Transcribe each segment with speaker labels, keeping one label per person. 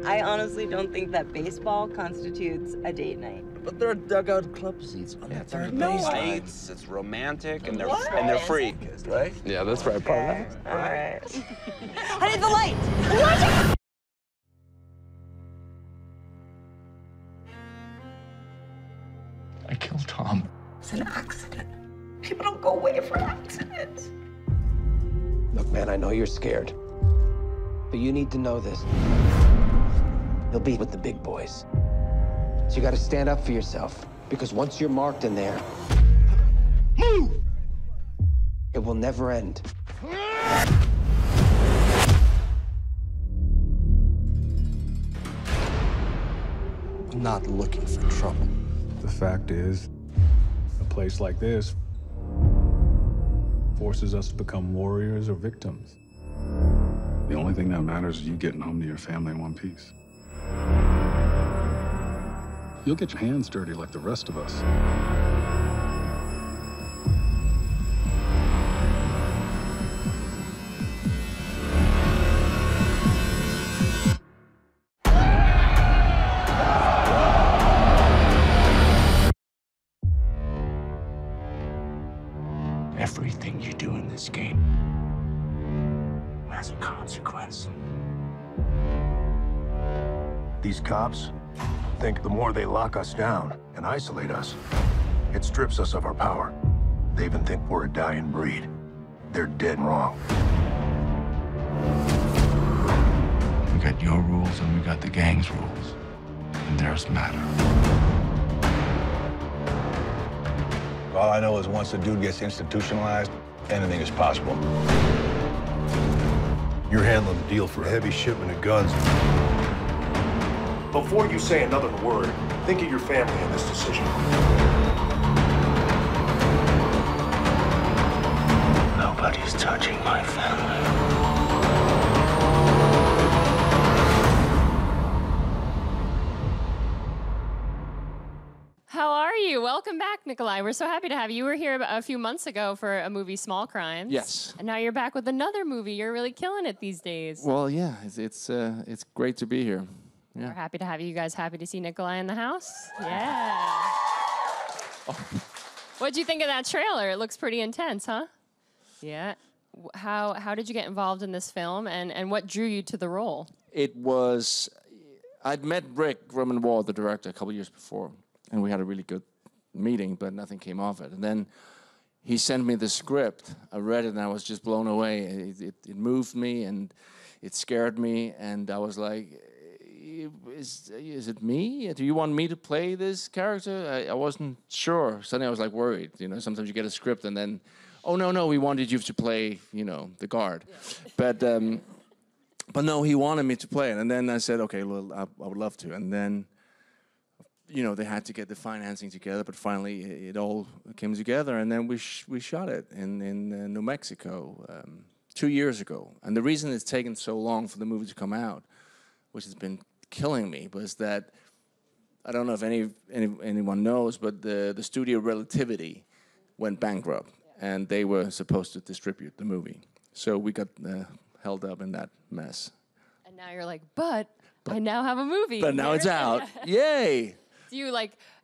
Speaker 1: I honestly don't think that baseball constitutes a date night.
Speaker 2: But there are dugout club seats on that third base line.
Speaker 3: Lights, it's romantic, and they're free, right?
Speaker 2: Yeah, that's right, partner.
Speaker 1: All right. Honey, the light! Watch out!
Speaker 2: I killed Tom.
Speaker 1: It's an accident. People don't go away for accidents.
Speaker 4: Look, man, I know you're scared. But you need to know this. You'll be with the big boys. So you gotta stand up for yourself. Because once you're marked in there, move! It will never end.
Speaker 2: I'm not looking for trouble.
Speaker 5: The fact is, a place like this forces us to become warriors or victims. The only thing that matters is you getting home to your family in one piece. You'll get your hands dirty like the rest of us.
Speaker 2: Everything you do in this game has a consequence.
Speaker 6: These cops think the more they lock us down and isolate us, it strips us of our power. They even think we're a dying breed. They're dead wrong.
Speaker 2: We got your rules and we got the gang's rules. And theirs matter.
Speaker 7: All I know is once a dude gets institutionalized, anything is possible.
Speaker 6: You're handling the deal for a heavy shipment of guns. Before you say another word, think of your family in this decision.
Speaker 2: Nobody's touching my family.
Speaker 8: How are you? Welcome back, Nikolaj. We're so happy to have you. You were here a few months ago for a movie, Small Crimes.
Speaker 9: Yes.
Speaker 8: And now you're back with another movie. You're really killing it these days.
Speaker 9: Well, yeah, it's great to be here. Yeah.
Speaker 8: We're happy to have you. You guys happy to see Nikolaj in the house? Yeah. What'd you think of that trailer? It looks pretty intense, huh? Yeah. How did you get involved in this film, and what drew you to the role?
Speaker 9: It was, I'd met Rick Roman, the director, a couple years before, and we had a really good meeting, but nothing came of it. And then he sent me the script. I read it, and I was just blown away. It moved me, and it scared me, and I was like, is it me? Do you want me to play this character? I wasn't sure. Suddenly I was like worried. You know, sometimes you get a script and then, oh no, we wanted you to play, you know, the guard. Yeah. But no, he wanted me to play it. And then I said, okay, well, I would love to. And then, you know, they had to get the financing together, but finally it all came together. And then we shot it in New Mexico 2 years ago. And the reason it's taken so long for the movie to come out, which has been killing me, was that, I don't know if anyone knows, but the studio Relativity went bankrupt, and they were supposed to distribute the movie. So we got held up in that mess.
Speaker 8: And now you're like, but I now have a movie.
Speaker 9: But now it's out. Yay!
Speaker 8: Do you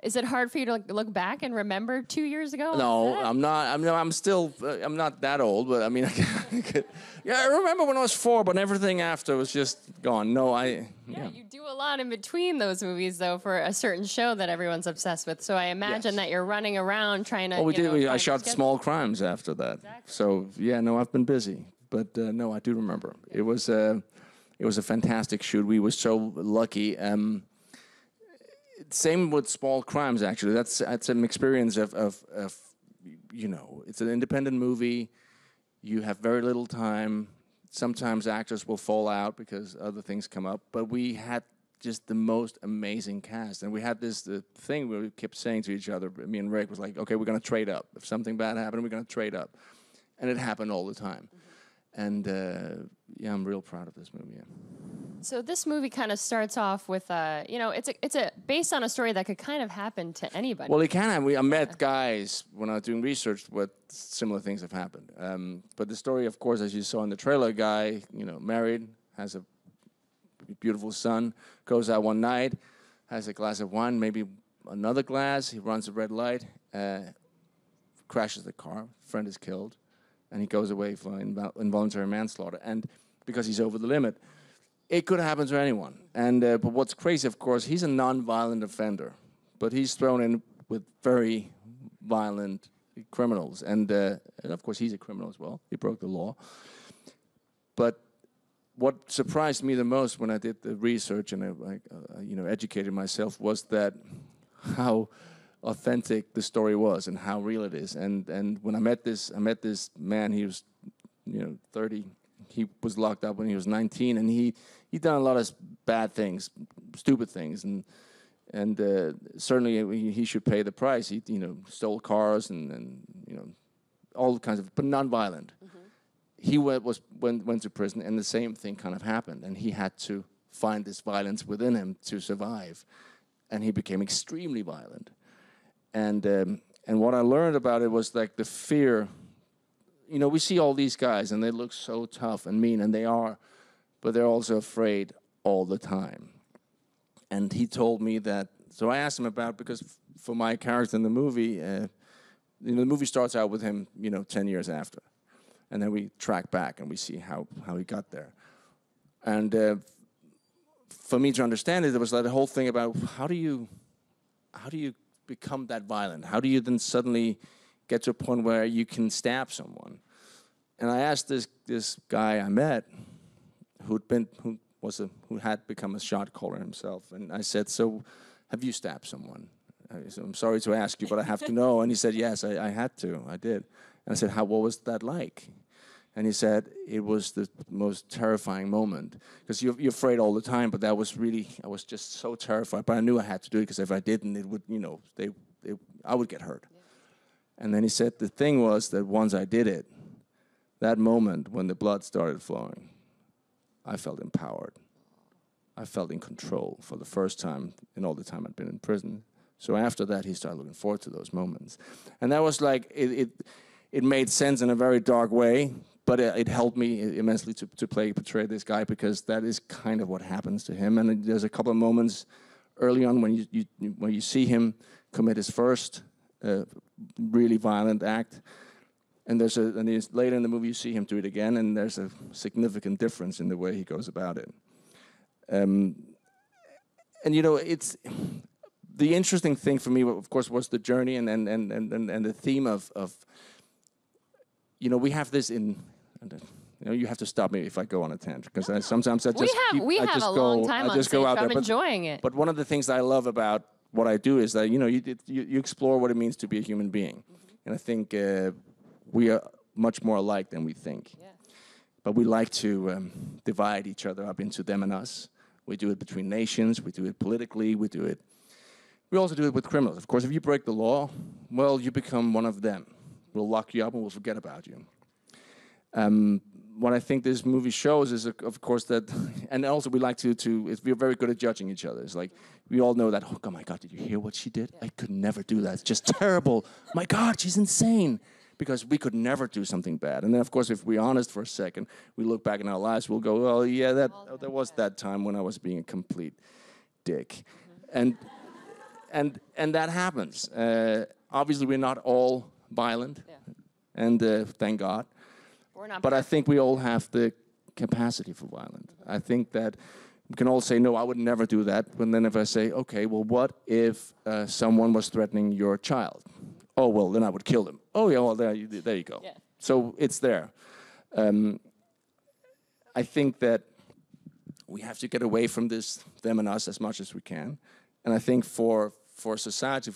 Speaker 8: is it hard for you to look back and remember 2 years ago?
Speaker 9: No, I'm not. I'm still. I'm not that old, but I mean, I remember when I was 4, but everything after was just gone. No,
Speaker 8: Yeah, you do a lot in between those movies, though, for a certain show that everyone's obsessed with. So I imagine that you're running around trying to.
Speaker 9: Well, we did. I shot Small Crimes after that. Exactly. So yeah, no, I've been busy, but no, I do remember. It was a fantastic shoot. We were so lucky. Same with Small Crimes, actually. That's an experience of you know, it's an independent movie. You have very little time. Sometimes actors will fall out because other things come up. But we had just the most amazing cast. And we had this thing where we kept saying to each other, me and Rick was like, okay, we're going to trade up. If something bad happened, we're going to trade up. And it happened all the time. Mm-hmm. And yeah, I'm real proud of this movie. Yeah.
Speaker 8: So this movie kind of starts off with, you know, it's based on a story that could kind of happen to anybody.
Speaker 9: Well, it can have. I met guys when I was doing research what similar things have happened. But the story, of course, as you saw in the trailer, guy, you know, married, has a beautiful sun, goes out one night, has a glass of wine, maybe another glass, he runs a red light, crashes the car, friend is killed, and he goes away for involuntary manslaughter, and because he's over the limit. It could happen to anyone. And but what's crazy, of course, he's a non-violent offender, but he's thrown in with very violent criminals, and of course he's a criminal as well. He broke the law. But what surprised me the most when I did the research and I educated myself was that how authentic the story was and how real it is. And when I met this man. He was 30. He was locked up when he was 19, and he'd done a lot of bad things, stupid things, and certainly he should pay the price. He stole cars and all kinds of, but non-violent. Mm-hmm. He went to prison, and the same thing kind of happened, and he had to find this violence within him to survive, and he became extremely violent. And what I learned about it was like the fear. We see all these guys, and they look so tough and mean, and they are, but they're also afraid all the time. And he told me that, so I asked him about, because for my character in the movie, the movie starts out with him, 10 years after. And then we track back, and we see how he got there. And for me to understand it, there was like the whole thing about how do you become that violent? How do you then suddenly get to a point where you can stab someone? And I asked this guy I met, who had become a shot caller himself, and I said, "So, have you stabbed someone?" I said, "I'm sorry to ask you, but I have to know." And he said, "Yes, I had to. I did." And I said, "What was that like?" And he said, "It was the most terrifying moment, because you're afraid all the time, but that was really, I was just so terrified. But I knew I had to do it, because if I didn't, it would, I would get hurt." Yeah. And then he said, the thing was that once I did it, that moment when the blood started flowing, I felt empowered. I felt in control for the first time in all the time I'd been in prison. So after that, he started looking forward to those moments. And that was like, it made sense in a very dark way, but it helped me immensely to portray this guy, because that is kind of what happens to him. And there's a couple of moments early on when you see him commit his first really violent act, and later in the movie you see him do it again, and there's a significant difference in the way he goes about it. It's the interesting thing for me, of course, was the journey and the theme of we have this in. You have to stop me if I go on a tangent, because sometimes I just
Speaker 8: we have a long time on stage. I'm enjoying it.
Speaker 9: But one of the things I love about what I do is that you explore what it means to be a human being, mm-hmm. and I think we are much more alike than we think. Yeah. But we like to divide each other up into them and us. We do it between nations. We do it politically. We also do it with criminals. Of course, if you break the law, well, you become one of them. We'll lock you up and we'll forget about you. What I think this movie shows is, of course, that, and also we like to we're very good at judging each other. It's like, we all know that, oh my God, did you hear what she did? Yeah. I could never do that. It's just terrible. My God, she's insane. Because we could never do something bad. And then, of course, if we're honest for a second, we look back in our lives, we'll go, well, yeah, there was that time when I was being a complete dick. Mm-hmm. And that happens. Obviously, we're not all violent, and thank God. But I think we all have the capacity for violence. I think that we can all say, no, I would never do that. But then if I say, okay, well, what if someone was threatening your child? Oh, well, then I would kill them. Oh, yeah, well, there you go. Yeah. So it's there. I think that we have to get away from this them and us as much as we can. And I think for society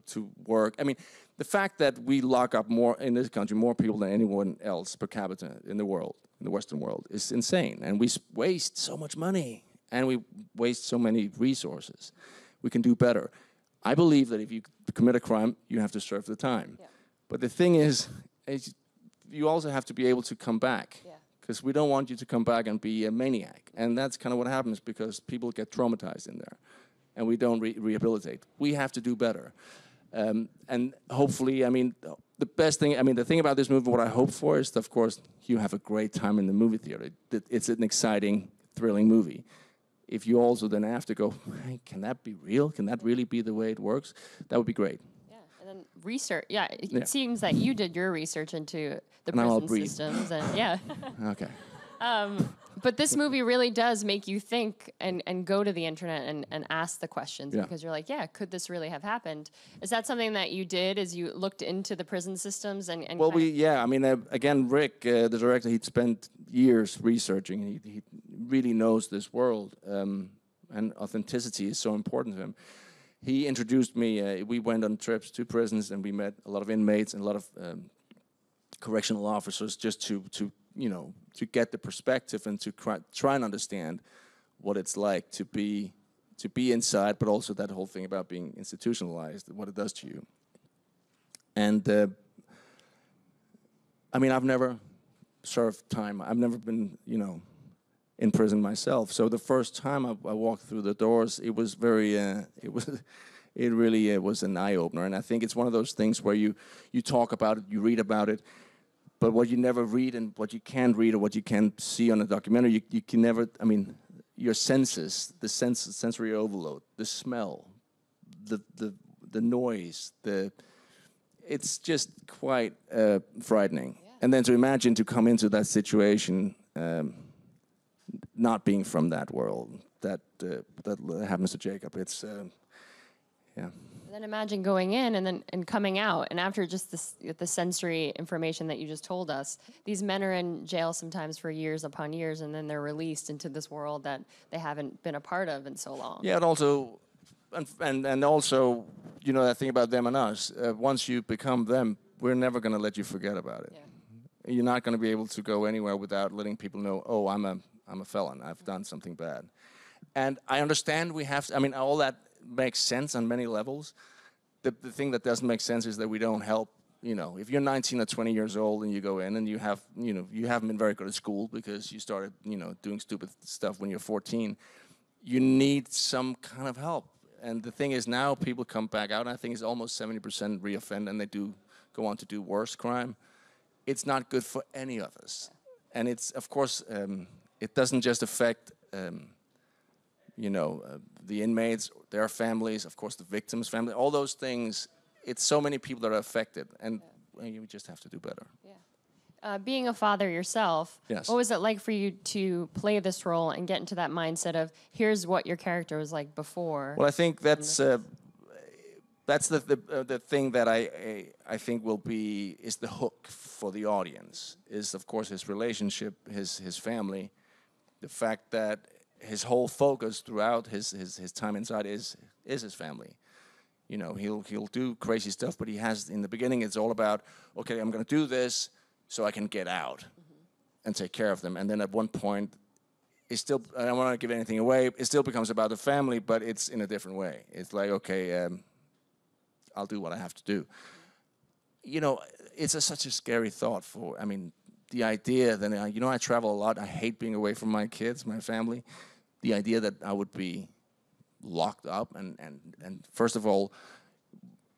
Speaker 9: to work, I mean, the fact that we lock up more in this country, more people than anyone else per capita in the world, in the Western world, is insane. And we waste so much money, and we waste so many resources. We can do better. I believe that if you commit a crime, you have to serve the time. Yeah. But the thing is, you also have to be able to come back. Because we don't want you to come back and be a maniac. And that's kind of what happens, because people get traumatized in there. And we don't rehabilitate. We have to do better. And hopefully, I mean, the thing about this movie, what I hope for is, of course, you have a great time in the movie theater. It's an exciting, thrilling movie. if you also then have to go, hey, can that be real? Can that really be the way it works? That would be great.
Speaker 8: Yeah, and then research. Yeah, it
Speaker 9: Yeah.
Speaker 8: seems that you did your research into the
Speaker 9: And I'll
Speaker 8: prison
Speaker 9: breathe.
Speaker 8: systems, and yeah.
Speaker 9: Okay.
Speaker 8: But this movie really does make you think and go to the internet and ask the questions,
Speaker 9: Yeah.
Speaker 8: because you're like, yeah, could this really have happened? Is that something that you did as you looked into the prison systems and
Speaker 9: Well,
Speaker 8: kind of-
Speaker 9: yeah, I mean, again, Rick, the director, he'd spent years researching, and he really knows this world, and authenticity is so important to him. He introduced me, we went on trips to prisons, and we met a lot of inmates and a lot of correctional officers just to you know, to get the perspective and to try and understand what it's like to be inside, but also that whole thing about being institutionalized, what it does to you. And I mean, I've never served time. I've never been, you know, in prison myself. So the first time I walked through the doors, it was very, it really was an eye opener. And I think it's one of those things where you talk about it, you read about it, but what you never read and what you can't read or what you can't see on a documentary, you can never, I mean, your senses, the sensory overload, the smell, the noise, it's just quite frightening. Yeah. And then to imagine to come into that situation, not being from that world, that happens to Jacob. It's, yeah.
Speaker 8: And then imagine going in and coming out, and after just the sensory information that you just told us, these men are in jail sometimes for years upon years, and then they're released into this world that they haven't been a part of in so long.
Speaker 9: Yeah, and also, and also, you know, that thing about them and us. Once you become them, we're never going to let you forget about it. Yeah. You're not going to be able to go anywhere without letting people know, oh, I'm a felon. I've done something bad. And I understand we have to, I mean, all that makes sense on many levels. The thing that doesn't make sense is that we don't help. You know, if you're 19 or 20 years old and you go in and you have, you know, you haven't been very good at school because you started, you know, doing stupid stuff when you're 14, you need some kind of help. And the thing is, now people come back out, and I think it's almost 70% reoffend, and they do go on to do worse crime. It's not good for any of us. And it's, of course, it doesn't just affect you know, the inmates, their families, of course, the victims' family, all those things. It's so many people that are affected, and you just have to do better.
Speaker 8: Yeah. Being a father yourself,
Speaker 9: yes.
Speaker 8: What was it like for you to play this role and get into that mindset of here's what your character was like before?
Speaker 9: Well, I think that's the thing that I think is the hook for the audience, is of course his relationship, his family, the fact that his whole focus throughout his time inside is his family. You know, he'll do crazy stuff, but he has, in the beginning, it's all about, okay, I'm going to do this so I can get out and take care of them. And then at one point, it's still, I don't want to give anything away, it still becomes about the family, but it's in a different way. It's like, okay, I'll do what I have to do. You know, it's such a scary thought I mean, the idea that, you know, I travel a lot. I hate being away from my kids, my family. The idea that I would be locked up and first of all,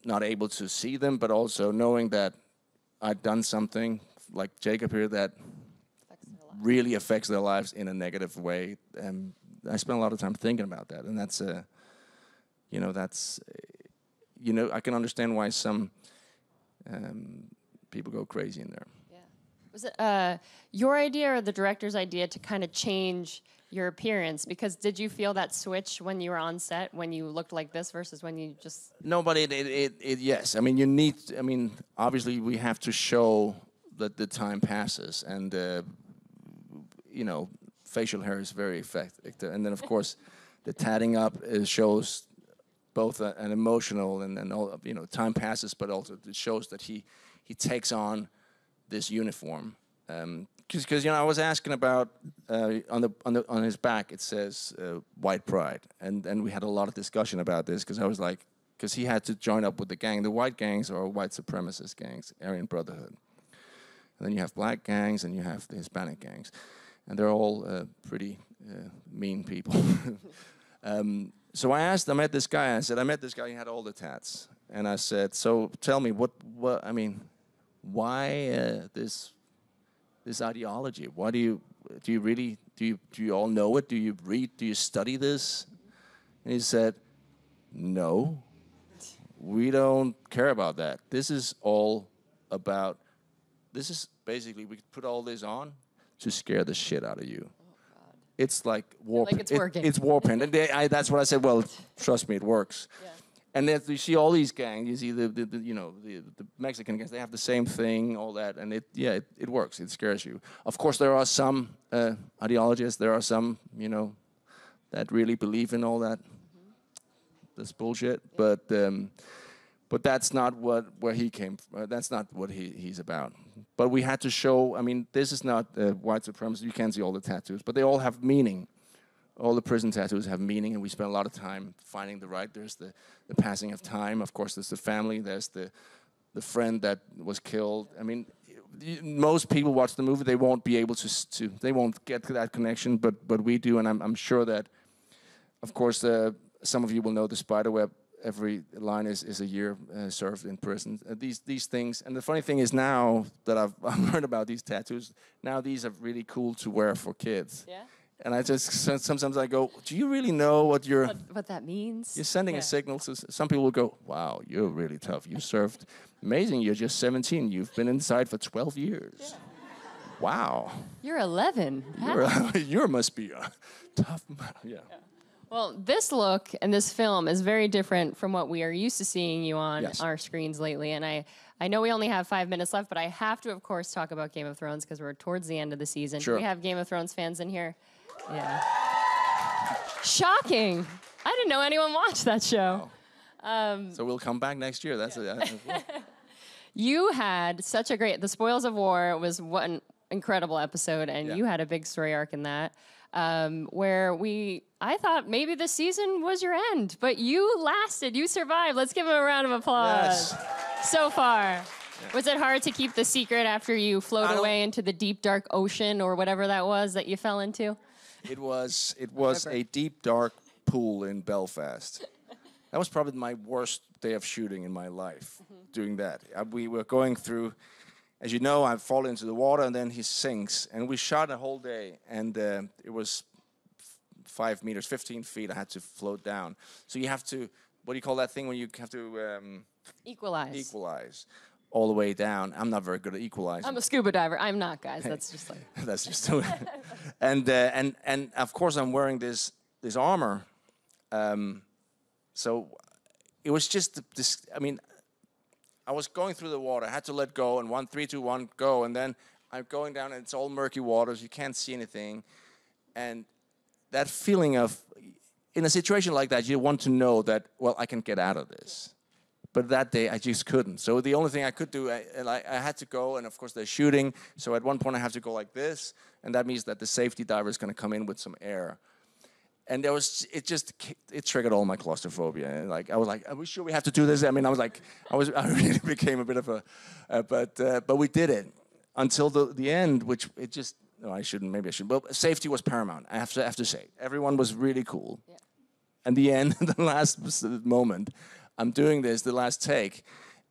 Speaker 9: not able to see them, but also knowing that I'd done something like Jacob here that really affects their lives in a negative way. And I spent a lot of time thinking about that. And that's, you know, I can understand why some people go crazy in there.
Speaker 8: Was it your idea or the director's idea to kind of change your appearance? Because did you feel that switch when you were on set, when you looked like this versus when you just...
Speaker 9: No, but yes. I mean, obviously we have to show that the time passes, and, you know, facial hair is very effective. And then, of course, the tatting up shows both an emotional and all, you know, time passes, but also it shows that he takes on this uniform, because you know, I was asking about on his back it says white pride, and we had a lot of discussion about this, because I was like, because he had to join up with the gang. The white gangs are white supremacist gangs, Aryan Brotherhood, and then you have black gangs and you have the Hispanic gangs, and they're all pretty mean people. So I met this guy. I said, I met this guy. He had all the tats, and I said, so tell me what I mean. Why this ideology? Why do you? do you all know it? Do you read? Do you study this? And he said, no, we don't care about that. This is basically, we put all this on to scare the shit out of you. It's like war.
Speaker 8: Like it's working.
Speaker 9: It's war paint. And that's what I said. Well, trust me, it works.
Speaker 8: Yeah.
Speaker 9: And then you see all these gangs. You see the Mexican gangs. They have the same thing, all that, and it works. It scares you. Of course, there are some ideologists. There are some that really believe in all that. This bullshit. Yeah. But that's not where he came from. That's not what he's about. But we had to show, I mean, this is not white supremacy. You can't see all the tattoos, but they all have meaning. All the prison tattoos have meaning, and we spent a lot of time finding the right. There's the passing of time. Of course, there's the family. There's the friend that was killed. I mean, most people watch the movie, they won't be able to they won't get to that connection, but we do, and I'm sure that, of course, some of you will know the spiderweb. Every line is a year served in prison. These things, and the funny thing is now that I've learned about these tattoos, now these are really cool to wear for kids. Yeah. And I just sometimes I go, do you really know what
Speaker 8: that means?
Speaker 9: You're sending a signal to some people will go, wow, you're really tough. You served amazing. You're just 17. You've been inside for 12 years. Yeah. Wow.
Speaker 8: You're 11.
Speaker 9: You must be a tough man. Yeah.
Speaker 8: Well, this look and this film is very different from what we are used to seeing you on our screens lately. And I know we only have 5 minutes left, but I have to, of course, talk about Game of Thrones because we're towards the end of the season.
Speaker 9: Sure.
Speaker 8: Do we have Game of Thrones fans in here? Yeah. Shocking. I didn't know anyone watched that show.
Speaker 9: So we'll come back next year. That's it.
Speaker 8: You had such a great... The Spoils of War was one incredible episode, and you had a big story arc in that. Where I thought maybe the season was your end, but you lasted, you survived. Let's give him a round of applause. Yes. So far. Yeah. Was it hard to keep the secret after you float away into the deep, dark ocean or whatever that was that you fell into?
Speaker 9: It was a deep, dark pool in Belfast. That was probably my worst day of shooting in my life, doing that. We were going through... As you know, I fall into the water, and then he sinks. And we shot a whole day, and it was 5 meters, 15 feet. I had to float down. So you have to, what do you call that thing when you have to...
Speaker 8: Equalize.
Speaker 9: Equalize all the way down. I'm not very good at equalizing.
Speaker 8: I'm a scuba diver. I'm not, guys. That's just like...
Speaker 9: That's just... and of course, I'm wearing this armor. So it was just this... I mean... I was going through the water. I had to let go, and 1, 3, 2, 1, go. And then I'm going down, and it's all murky waters. You can't see anything. And that feeling of, in a situation like that, you want to know that, well, I can get out of this. But that day, I just couldn't. So the only thing I could do, I had to go, and of course, they're shooting. So at one point, I have to go like this, and that means that the safety diver is going to come in with some air. And it triggered all my claustrophobia. And I was like, are we sure we have to do this? I mean, I really became a bit of a, but we did it until the end, which it just, no, I shouldn't, maybe I shouldn't. But safety was paramount, I have to say. Everyone was really cool. Yeah. And the end, the last moment, I'm doing this, the last take,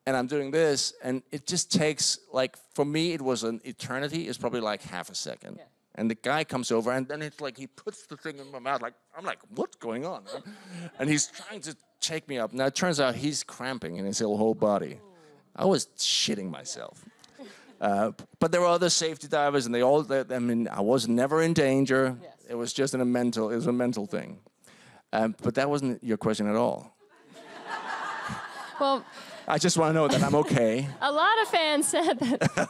Speaker 9: and I'm doing this, and it just takes, for me, it was an eternity. It's probably like half a second. Yeah. And the guy comes over, and then it's like he puts the thing in my mouth. I'm like, what's going on? And he's trying to take me up. Now, it turns out he's cramping in his whole body. I was shitting myself. But there were other safety divers, and I was never in danger. Yes. It was just a mental thing. But that wasn't your question at all.
Speaker 8: Well...
Speaker 9: I just want to know that I'm okay.
Speaker 8: A lot of fans said that,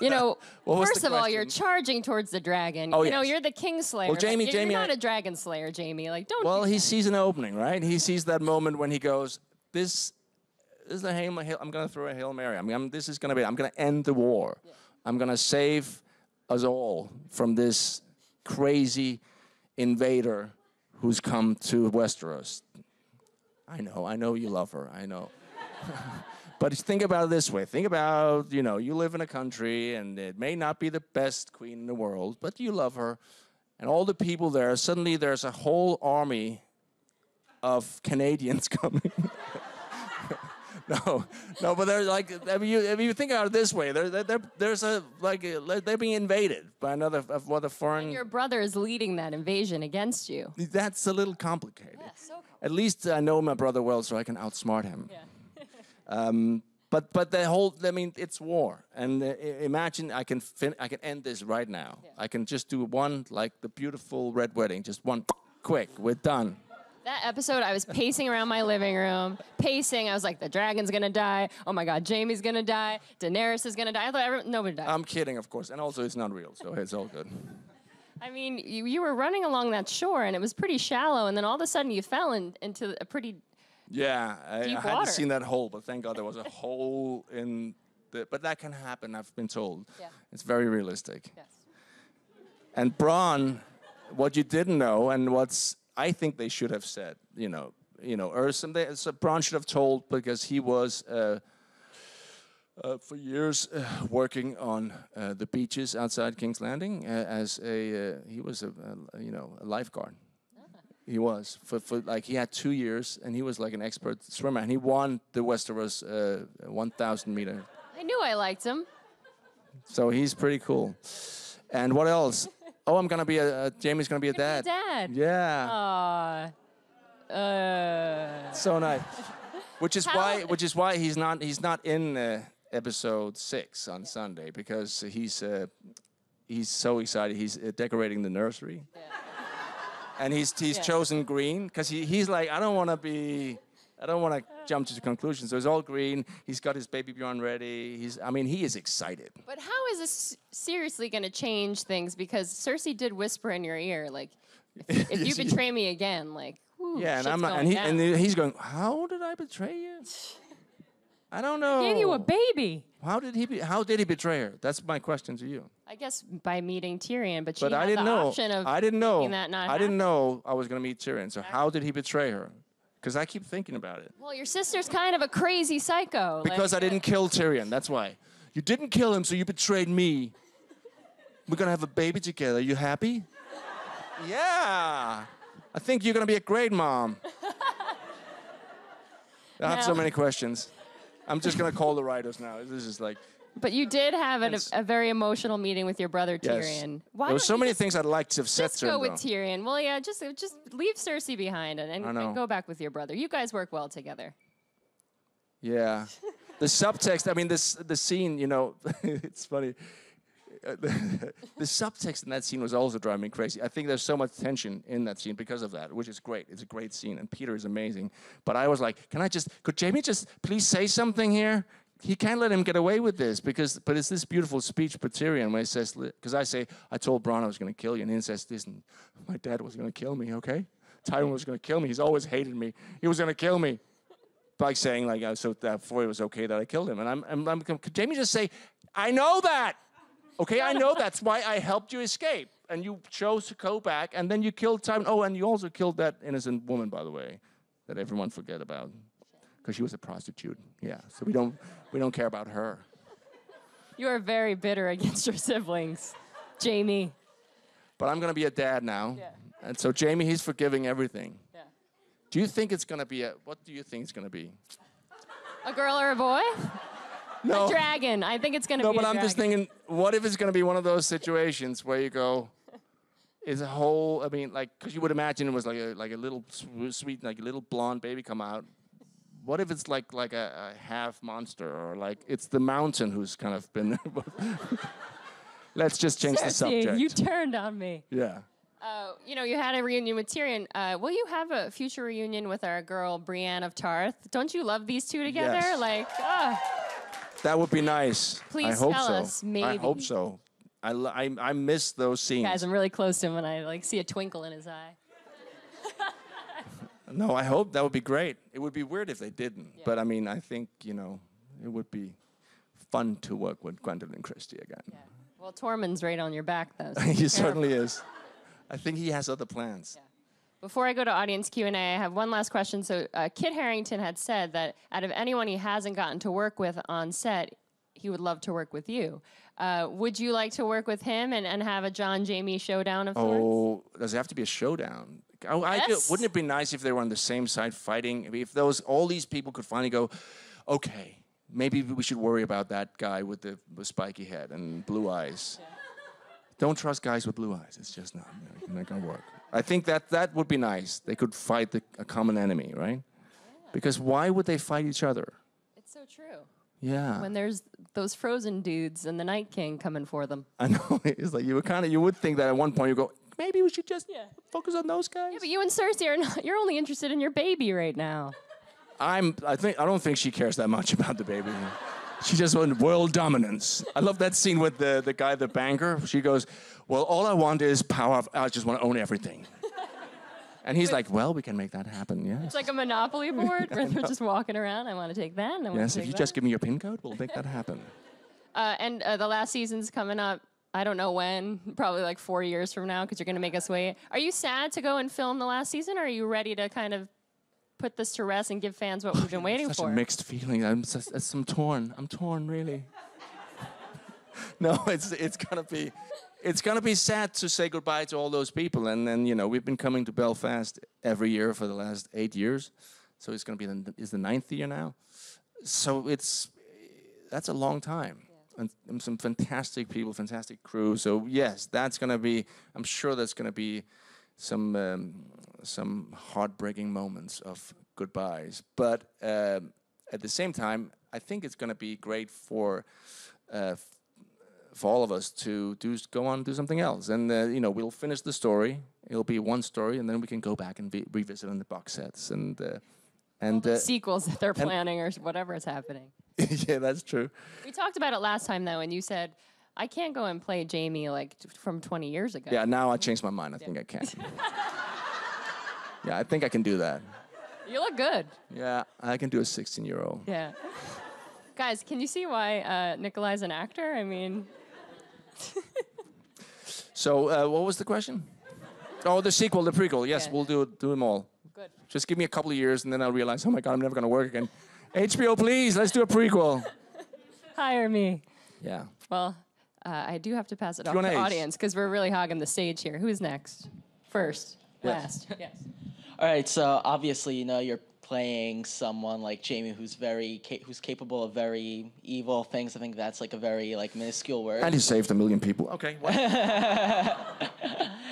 Speaker 8: first of all, you're charging towards the dragon.
Speaker 9: Oh,
Speaker 8: you're the Kingslayer.
Speaker 9: Well, Jamie,
Speaker 8: you're not a dragon slayer, Jamie. Don't.
Speaker 9: Well, he sees an opening, right? He sees that moment when he goes, this is a Hail Mary. I'm going to throw a Hail Mary. I'm going to end the war. Yeah. I'm going to save us all from this crazy invader who's come to Westeros. I know you love her. I know. But think about it this way. Think about, you live in a country, and it may not be the best queen in the world, but you love her. And all the people there, suddenly there's a whole army of Canadians coming. No, but they're like, if you think about it this way, there's they're being invaded by another foreign.
Speaker 8: And your brother is leading that invasion against you.
Speaker 9: That's a little complicated.
Speaker 8: Yeah, so complicated.
Speaker 9: At least I know my brother well, so I can outsmart him.
Speaker 8: Yeah.
Speaker 9: But the whole, I mean, it's war, and imagine I can end this right now. Yeah. I can just do one, like the beautiful red wedding, just one, quick, we're done.
Speaker 8: That episode, I was pacing around my living room, I was like, the dragon's gonna die. Oh my God, Jaime's gonna die. Daenerys is gonna die. I thought nobody died.
Speaker 9: I'm kidding, of course, and also it's not real, so it's all good.
Speaker 8: I mean, you were running along that shore, and it was pretty shallow, and then all of a sudden you fell into a pretty
Speaker 9: Yeah, I
Speaker 8: water.
Speaker 9: hadn't seen that hole, but thank God there was a hole in the... But that can happen, I've been told.
Speaker 8: Yeah.
Speaker 9: It's very realistic.
Speaker 8: Yes.
Speaker 9: And Bronn, what you didn't know, and I think they should have said, or so Bronn should have told, because he was for years working on the beaches outside King's Landing he was a lifeguard. He was for like he had 2 years, and he was like an expert swimmer, and he won the Westeros 1,000 meter.
Speaker 8: I knew I liked him.
Speaker 9: So he's pretty cool. And what else? Oh, I'm gonna be Jaime's gonna be a dad.
Speaker 8: Dad.
Speaker 9: Yeah.
Speaker 8: Aww.
Speaker 9: So nice. Which is why he's not in episode 6 on Sunday, because he's so excited. He's decorating the nursery. Yeah. And he's chosen green, because he's like, I don't want to jump to the conclusion. So it's all green. He's got his baby Bjorn ready. He is excited.
Speaker 8: But how is this seriously going to change things? Because Cersei did whisper in your ear, like, if you betray me again, like, whew,
Speaker 9: yeah, and he's going, how did I betray you? I don't know.
Speaker 8: I gave you a baby.
Speaker 9: How did he betray her? That's my question to you.
Speaker 8: I guess by meeting Tyrion, but she
Speaker 9: But
Speaker 8: had
Speaker 9: I didn't
Speaker 8: the
Speaker 9: know.
Speaker 8: option of
Speaker 9: I didn't know.
Speaker 8: making that not
Speaker 9: I didn't
Speaker 8: happen.
Speaker 9: know I was going to meet Tyrion. So how did he betray her? Because I keep thinking about it.
Speaker 8: Well, your sister's kind of a crazy psycho.
Speaker 9: Because I didn't kill Tyrion. That's why. You didn't kill him, so you betrayed me. We're going to have a baby together. Are you happy? Yeah. I think you're going to be a great mom. I have so many questions. I'm just going to call the writers now. This is like...
Speaker 8: But you did have a very emotional meeting with your brother Tyrion.
Speaker 9: Yes.
Speaker 8: Why
Speaker 9: there were
Speaker 8: don't
Speaker 9: so
Speaker 8: you
Speaker 9: many
Speaker 8: just-
Speaker 9: things I'd like to have said
Speaker 8: Just
Speaker 9: to him.
Speaker 8: go with
Speaker 9: though.
Speaker 8: Tyrion. Well, yeah, just leave Cersei behind and go back with your brother. You guys work well together.
Speaker 9: Yeah. The subtext, I mean, the scene, it's funny. The subtext in that scene was also driving me crazy. I think there's so much tension in that scene because of that, which is great. It's a great scene, and Peter is amazing. But I was like, could Jaime just please say something here? He can't let him get away with this, but it's this beautiful speech by Tyrion when he says, because I told Bronn I was going to kill you, and he says, listen, my dad was going to kill me, okay? Tywin was going to kill me. He's always hated me. He was going to kill me. Like saying, like, so therefore it was okay that I killed him. And I'm could Jaime just say, I know that. Okay, I know that's why I helped you escape. And you chose to go back, and then you killed Tywin. Oh, and you also killed that innocent woman, by the way, that everyone forget about. Because she was a prostitute. Yeah, so we don't care about her.
Speaker 8: You are very bitter against your siblings, Jaime.
Speaker 9: But I'm going to be a dad now.
Speaker 8: Yeah.
Speaker 9: And so Jaime, he's forgiving everything.
Speaker 8: Yeah.
Speaker 9: Do you think it's going to be what do you think it's going to be?
Speaker 8: A girl or a boy?
Speaker 9: No.
Speaker 8: A dragon. I think it's going to be a
Speaker 9: No, but I'm
Speaker 8: dragon.
Speaker 9: just thinking, what if it's going to be one of those situations where you go, is a whole, I mean, like, because you would imagine it was like a little sweet, like a little blonde baby come out. What if it's like a half monster, or like it's the mountain who's kind of been... Let's just change the subject.
Speaker 8: You turned on me.
Speaker 9: Yeah.
Speaker 8: You had a reunion with Tyrion. Will you have a future reunion with our girl, Brienne of Tarth? Don't you love these two together?
Speaker 9: Yes. That would be nice.
Speaker 8: Please
Speaker 9: I hope
Speaker 8: tell
Speaker 9: so.
Speaker 8: us, maybe.
Speaker 9: I hope so. I miss those scenes.
Speaker 8: Guys, I'm really close to him, and I see a twinkle in his eye.
Speaker 9: No, I hope that would be great. It would be weird if they didn't. Yeah. But I mean, I think, it would be fun to work with Gwendolyn Christie again. Yeah.
Speaker 8: Well, Tormund's right on your back, though. So
Speaker 9: He certainly is. I think he has other plans.
Speaker 8: Yeah. Before I go to audience Q&A, I have one last question. So Kit Harington had said that out of anyone he hasn't gotten to work with on set, he would love to work with you. Would you like to work with him and have a Jon Jaime showdown of sorts?
Speaker 9: Oh, does it have to be a showdown?
Speaker 8: Yes.
Speaker 9: Wouldn't it be nice if they were on the same side fighting? If all these people could finally go, okay, maybe we should worry about that guy with the spiky head and blue eyes. Yeah. Don't trust guys with blue eyes. It's just not gonna work. I think that would be nice. They could fight a common enemy, right? Yeah. Because why would they fight each other?
Speaker 8: It's so true.
Speaker 9: Yeah.
Speaker 8: When there's those frozen dudes and the Night King coming for them.
Speaker 9: I know. It's like you would think that at one point you go, maybe we should just focus on those guys.
Speaker 8: Yeah, but you and Cersei are not. You're only interested in your baby right now.
Speaker 9: I don't think she cares that much about the baby. She just wants world dominance. I love that scene with the guy, the banker. She goes, well, all I want is power. I just want to own everything. And he's like, well, we can make that happen, yes.
Speaker 8: It's like a Monopoly board where they're just walking around. I want to take that. And I want
Speaker 9: yes,
Speaker 8: to take
Speaker 9: if you
Speaker 8: that.
Speaker 9: just give me your PIN code, we'll make that happen.
Speaker 8: And the last season's coming up. I don't know when, probably like 4 years from now, because you're going to make us wait. Are you sad to go and film the last season, or are you ready to kind of put this to rest and give fans what we've been waiting for?
Speaker 9: Such a mixed feeling. I'm torn. I'm torn, really. No, it's gonna be sad to say goodbye to all those people. And then we've been coming to Belfast every year for the last 8 years, so it's gonna be the 9th year now. So that's a long time. And some fantastic people, fantastic crew. So yes, that's gonna be. I'm sure that's gonna be some heartbreaking moments of goodbyes. But at the same time, I think it's gonna be great for all of us to go on and do something else. And we'll finish the story. It'll be one story, and then we can go back and revisit on the box sets and
Speaker 8: the sequels that they're planning or whatever is happening.
Speaker 9: Yeah, that's true.
Speaker 8: We talked about it last time, though, and you said, I can't go and play Jamie like from 20 years ago.
Speaker 9: Yeah, now I changed my mind. I think I can. Yeah, I think I can do that.
Speaker 8: You look good.
Speaker 9: Yeah, I can do a 16-year-old.
Speaker 8: Yeah. Guys, can you see why Nikolaj's an actor? I mean...
Speaker 9: So, what was the question? Oh, the sequel, the prequel. Yes, we'll do them all.
Speaker 8: Good.
Speaker 9: Just give me a couple of years, and then I'll realize, oh my God, I'm never going to work again. HBO, please, let's do a prequel.
Speaker 8: Hire me.
Speaker 9: Yeah.
Speaker 8: Well, I do have to pass it off to the audience, because we're really hogging the stage here. Who's next? First. Last. Yes.
Speaker 10: All right, so obviously, you're playing someone like Jamie who's who's capable of very evil things. I think that's like a very minuscule word.
Speaker 9: And he saved 1 million people. Okay.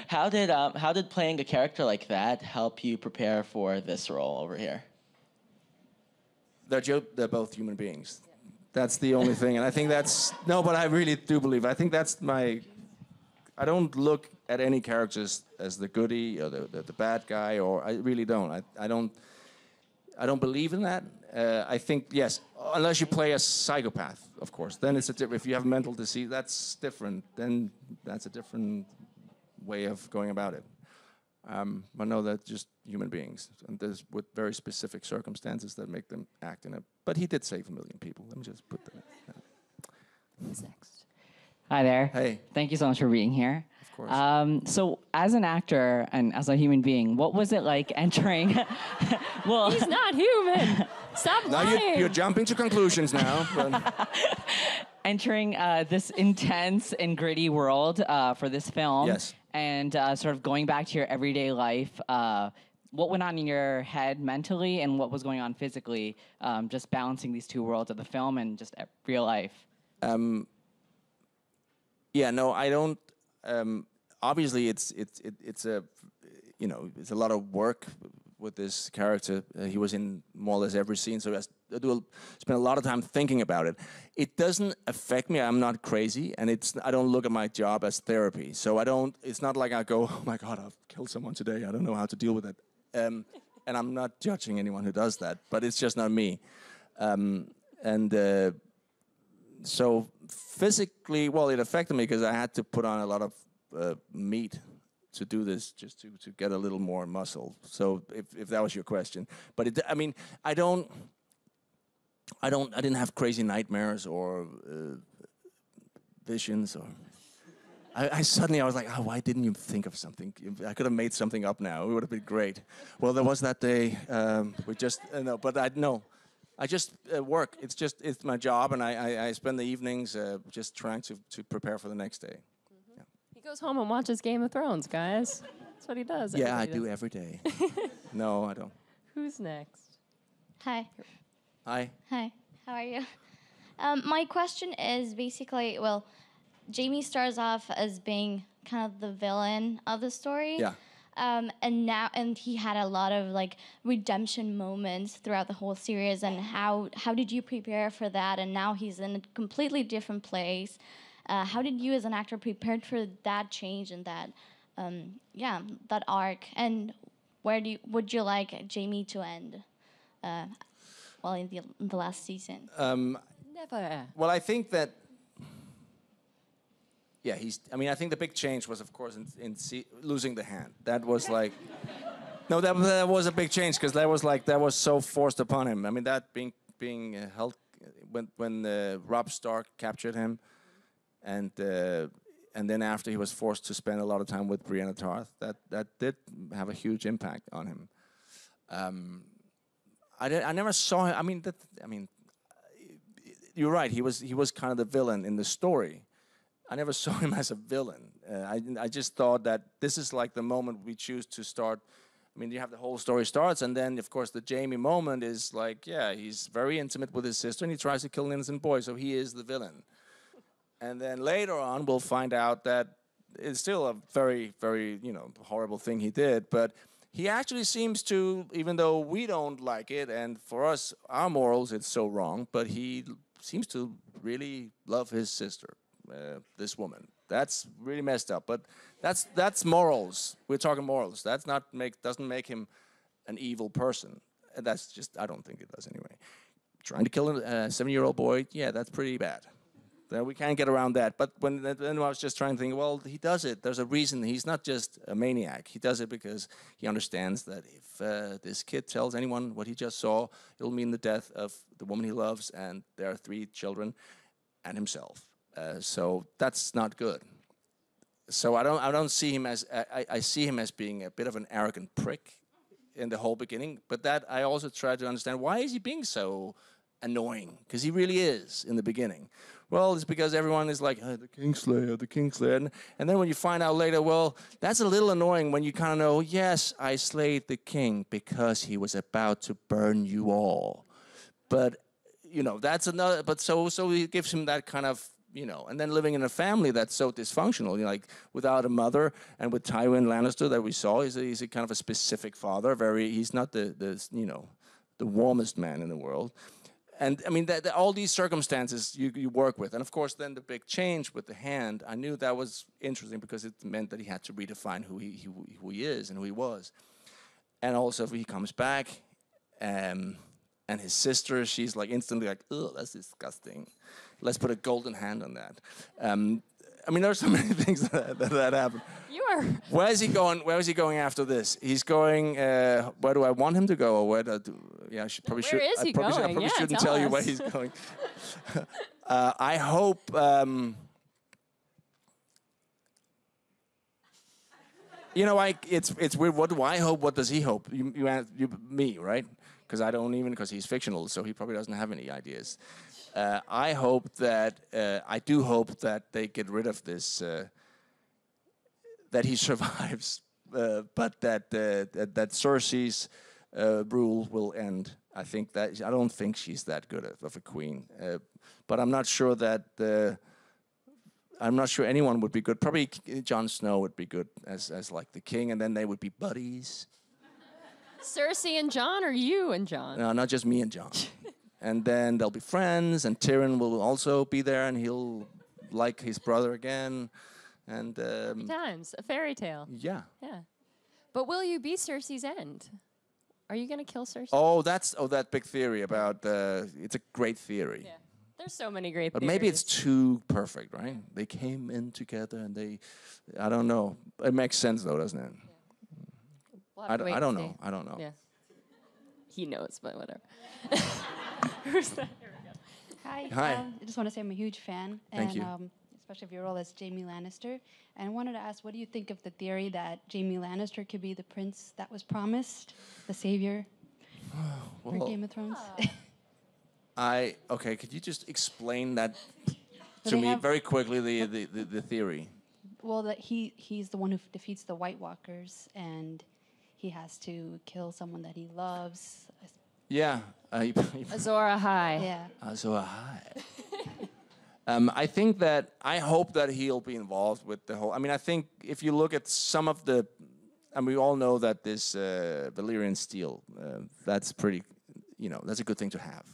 Speaker 10: How did playing a character like that help you prepare for this role over here?
Speaker 9: They're both human beings. That's the only thing, and I think that's but I really do believe. I think that's I don't look at any characters as the goody or the bad guy, or I really don't. I don't believe in that. I think, yes, unless you play a psychopath, of course. Then it's if you have mental disease, that's different. Then that's a different way of going about it. But no, that's just human beings. And there's with very specific circumstances that make them act in it. But he did save 1 million people. Let me just put that.
Speaker 8: Who's next?
Speaker 11: Hi there.
Speaker 9: Hey.
Speaker 11: Thank you so much for being here.
Speaker 9: Of course.
Speaker 11: So as an actor and as a human being, what was it like entering...
Speaker 8: Well, he's not human. Stop lying.
Speaker 9: Now you're jumping to conclusions now.
Speaker 11: Entering this intense and gritty world for this film.
Speaker 9: Yes.
Speaker 11: And sort of going back to your everyday life, what went on in your head mentally and what was going on physically, just balancing these two worlds of the film and just real life?
Speaker 9: Yeah, no, I don't. Obviously, it's a lot of work with this character. He was in more or less every scene, so I spend a lot of time thinking about it. It doesn't affect me. I'm not crazy, and I don't look at my job as therapy. So I don't. It's not like I go, oh my God, I've killed someone today. I don't know how to deal with it. And I'm not judging anyone who does that, but it's just not me. So physically, well, it affected me because I had to put on a lot of meat to do this, just to get a little more muscle. So if that was your question, but I didn't have crazy nightmares or visions or. I suddenly was like, oh, why didn't you think of something? I could have made something up now. It would have been great. Well, there was that day. We just I just work. It's my job, and I spend the evenings just trying to prepare for the next day.
Speaker 8: Mm-hmm. Yeah. He goes home and watches Game of Thrones, guys. That's what he does.
Speaker 9: Yeah, I do every day. No, I don't.
Speaker 8: Who's next?
Speaker 12: Hi.
Speaker 9: Hi.
Speaker 12: Hi. How are you? My question is basically, well, Jamie starts off as being kind of the villain of the story.
Speaker 9: Yeah.
Speaker 12: And he had a lot of like redemption moments throughout the whole series. And how did you prepare for that? And now he's in a completely different place. How did you as an actor prepare for that change and that, that arc? And where would you like Jamie to end? In the last season.
Speaker 8: Never.
Speaker 9: Well, I think that. Yeah, I think the big change was, of course, in losing the hand. That was like. No, that was a big change because that was so forced upon him. I mean, that being held when Robb Stark captured him, and then after he was forced to spend a lot of time with Brienne of Tarth, that did have a huge impact on him. I never saw him. You're right. He was kind of the villain in the story. I never saw him as a villain. I just thought that this is like the moment we choose to start. I mean, you have the whole story starts, and then of course the Jamie moment is like, he's very intimate with his sister, and he tries to kill an innocent boy, so he is the villain. And then later on, we'll find out that it's still a very, very horrible thing he did, but. He actually seems to, even though we don't like it, and for us, our morals, it's so wrong, but he seems to really love his sister, this woman. That's really messed up, but that's morals. We're talking morals. Doesn't make him an evil person. That's just, I don't think it does anyway. Trying to kill a 7-year-old boy, that's pretty bad. We can't get around that. But then I was just trying to think, well, he does it. There's a reason. He's not just a maniac. He does it because he understands that if this kid tells anyone what he just saw, it'll mean the death of the woman he loves and their 3 children and himself. So that's not good. So I don't see him as I see him as being a bit of an arrogant prick in the whole beginning. But that I also try to understand, why is he being so annoying? Because he really is in the beginning. Well, it's because everyone is like, the Kingslayer. And then when you find out later, well, that's a little annoying when you kind of know, yes, I slayed the king because he was about to burn you all. But, that's another, but so he gives him that kind of, and then living in a family that's so dysfunctional, like without a mother, and with Tywin Lannister that we saw, he's a kind of a specific father, he's not the warmest man in the world. And I mean, all these circumstances you work with. And of course, then the big change with the hand, I knew that was interesting because it meant that he had to redefine who he is and who he was. And also, if he comes back, and his sister, she's like instantly like, ugh, that's disgusting. Let's put a golden hand on that. I mean, there's so many things that happen.
Speaker 8: You are.
Speaker 9: Where is he going? Where is he going after this? He's going. Where do I want him to go? Or where do? Yeah, I probably
Speaker 8: should. Where is he going?
Speaker 9: I probably shouldn't tell you where he's going. I hope. It's weird. What do I hope? What does he hope? Me, right? Because he's fictional, so he probably doesn't have any ideas. I hope that I do hope that they get rid of this. That he survives, but that Cersei's rule will end. I don't think she's that good of a queen, but I'm not sure that. I'm not sure anyone would be good. Probably Jon Snow would be good as like the king, and then they would be buddies.
Speaker 8: Cersei and Jon, or you and Jon?
Speaker 9: No, not just me and Jon. And then they'll be friends, and Tyrion will also be there, and he'll like his brother again. And
Speaker 8: Good times, a fairy tale.
Speaker 9: Yeah.
Speaker 8: Yeah. But will you be Cersei's end? Are you going to kill Cersei?
Speaker 9: Oh, that big theory about it's a great theory.
Speaker 8: Yeah. There's so many great
Speaker 9: but
Speaker 8: theories.
Speaker 9: Maybe it's too perfect, right? They came in together and I don't know. It makes sense though, doesn't it?
Speaker 8: Yeah. We'll have to wait
Speaker 9: I don't
Speaker 8: and
Speaker 9: know.
Speaker 8: see.
Speaker 9: I don't know.
Speaker 8: Yeah. He knows, but whatever. Who's that? Here we go.
Speaker 13: Hi.
Speaker 9: Hi.
Speaker 13: I just want to say I'm a huge fan.
Speaker 9: Thank you.
Speaker 13: Especially of your role as Jaime Lannister. And I wanted to ask, what do you think of the theory that Jaime Lannister could be the prince that was promised, the savior for Game of Thrones?
Speaker 9: Okay, could you just explain that to me very quickly, the theory?
Speaker 13: Well, that he's the one who defeats the White Walkers, and he has to kill someone that he loves.
Speaker 9: Yeah.
Speaker 8: Azora High.
Speaker 13: Yeah.
Speaker 9: Azora High. I think that, I hope that he'll be involved with the whole, I mean, I think if you look at some of the, and we all know that this Valyrian steel, that's pretty, you know, that's a good thing to have.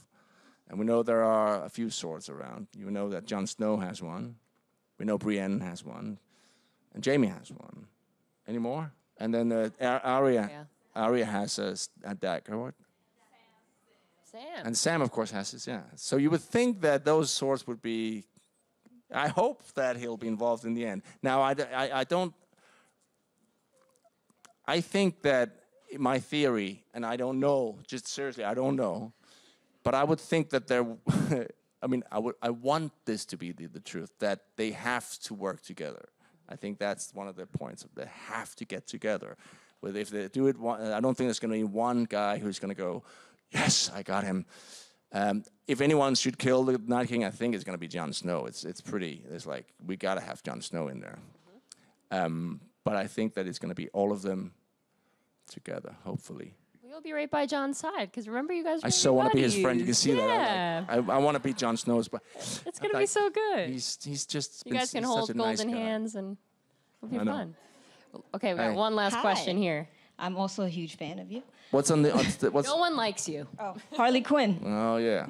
Speaker 9: And we know there are a few swords around. You know that Jon Snow has one. We know Brienne has one. And Jaime has one. Any more? And then Arya has a dagger. What?
Speaker 8: Sam.
Speaker 9: And Sam, of course, has his, yeah. So you would think that those swords would be, I hope that he'll be involved in the end. Now, I don't, I think that my theory, and I don't know, just seriously, I don't know, but I would think that there, I mean, I want this to be the truth, that they have to work together. I think that's one of the points, they have to get together. But if they do it, I don't think there's going to be one guy who's going to go, yes, I got him. If anyone should kill the Night King, I think it's going to be Jon Snow. It's like, we got to have Jon Snow in there. But I think that it's going to be all of them together, hopefully.
Speaker 8: You'll be right by Jon's side, because remember, you guys were
Speaker 9: I so want to be his friend. You can see
Speaker 8: that.
Speaker 9: I want to be Jon Snow's.
Speaker 8: It's going to be so good.
Speaker 9: He's just.
Speaker 8: You guys can hold golden hands, and it'll be fun. Okay, we got one last question here.
Speaker 1: I'm also a huge fan of you.
Speaker 9: What's on the? What's
Speaker 8: no one likes you.
Speaker 1: Oh, Harley Quinn.
Speaker 9: Oh yeah.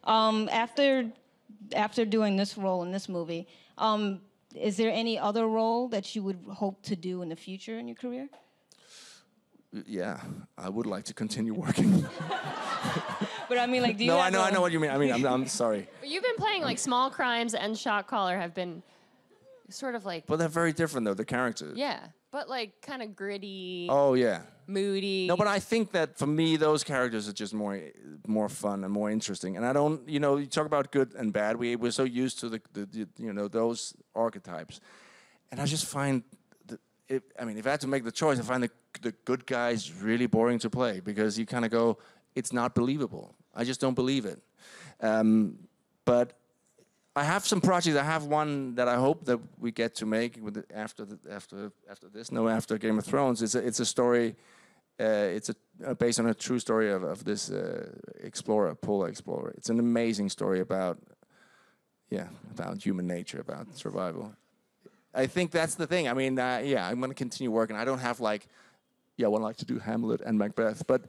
Speaker 1: After doing this role in this movie, is there any other role that you would hope to do in the future in your career?
Speaker 9: Yeah, I would like to continue working.
Speaker 1: But I mean, like, do you?
Speaker 9: No, I know what you mean. I mean, I'm sorry.
Speaker 8: But you've been playing like Small Crimes and Shot Caller have been sort of like.
Speaker 9: But they're very different though, the characters.
Speaker 8: Yeah, but like kind of gritty.
Speaker 9: Oh yeah.
Speaker 8: Moody.
Speaker 9: No, but I think that for me, those characters are just more fun and more interesting. And I don't, you know, you talk about good and bad. We're so used to the you know, those archetypes, and I just find. I mean, if I had to make the choice, I find the good guys really boring to play because you kind of go, it's not believable. I just don't believe it. But I have some projects. I have one that I hope that we get to make after Game of Thrones. It's a story. It's based on a true story of this explorer, polar explorer. It's an amazing story about human nature, about survival. I think that's the thing. I mean, yeah, I'm going to continue working. I don't have I would like to do Hamlet and Macbeth, but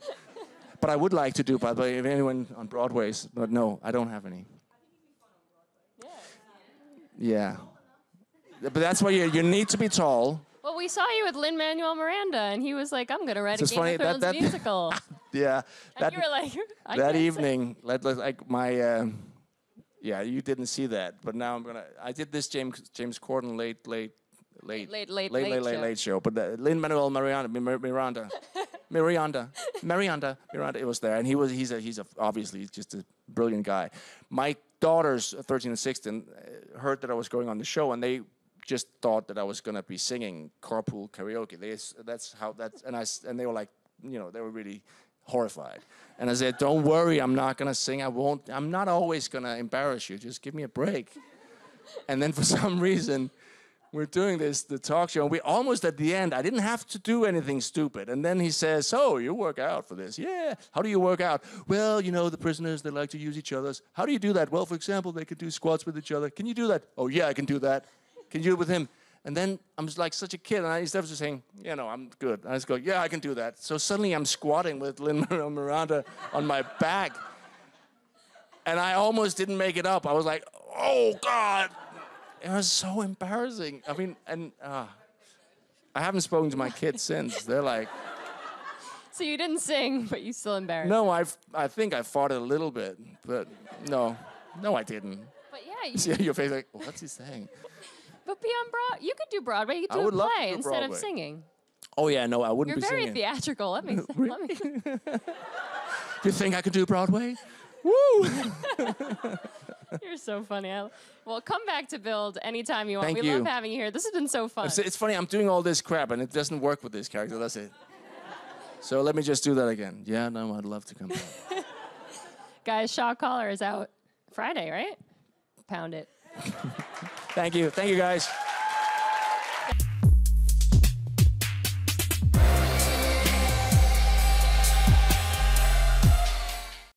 Speaker 9: I would like to do, by the way, if anyone on Broadway's, but no, I don't have any. Yeah. But that's why you need to be tall.
Speaker 8: Well, we saw you with Lin-Manuel Miranda, and he was like, I'm going to write a Game of Thrones musical.
Speaker 9: Yeah.
Speaker 8: And you were like,
Speaker 9: that evening, like my... yeah, you didn't see that, but now I'm gonna. I did this James Corden late show, but Lin-Manuel Miranda, it was there, and he's obviously just a brilliant guy. My daughters, 13 and 16, heard that I was going on the show, and they just thought that I was gonna be singing carpool karaoke. And they were like, you know, they were really horrified. And I said, don't worry, I'm not going to sing. I'm not always going to embarrass you. Just give me a break. And then for some reason, we're doing the talk show, and we're almost at the end. I didn't have to do anything stupid. And then he says, so you work out for this? Yeah. How do you work out? Well, you know, the prisoners, they like to use each other's. How do you do that? Well, for example, they could do squats with each other. Can you do that? Oh, yeah, I can do that. Can you do it with him? And then I'm just like such a kid, and instead of just saying, you know, I'm good, I just go, yeah, I can do that. So suddenly I'm squatting with Lin-Manuel Miranda on my back, and I almost didn't make it up. I was like, oh, God. It was so embarrassing. I mean, and I haven't spoken to my kids since. They're like...
Speaker 8: So you didn't sing, but you still embarrassed.
Speaker 9: No, I think I farted a little bit, but no, I didn't.
Speaker 8: But yeah. You
Speaker 9: see your face like, what's he saying?
Speaker 8: But be on Broadway. You could do Broadway. You could do a play instead of singing.
Speaker 9: Oh yeah, no, I wouldn't be singing.
Speaker 8: You're very theatrical. Let me.
Speaker 9: You think I could do Broadway? Woo!
Speaker 8: You're so funny. Well, come back to Build anytime you want.
Speaker 9: Thank
Speaker 8: we
Speaker 9: you.
Speaker 8: love having you here. This has been so fun.
Speaker 9: It's funny. I'm doing all this crap, and it doesn't work with this character. That's it. So let me just do that again. Yeah, no, I'd love to come back.
Speaker 8: Guys, Shot Caller is out Friday, right? Pound it.
Speaker 9: Thank you. Thank you, guys.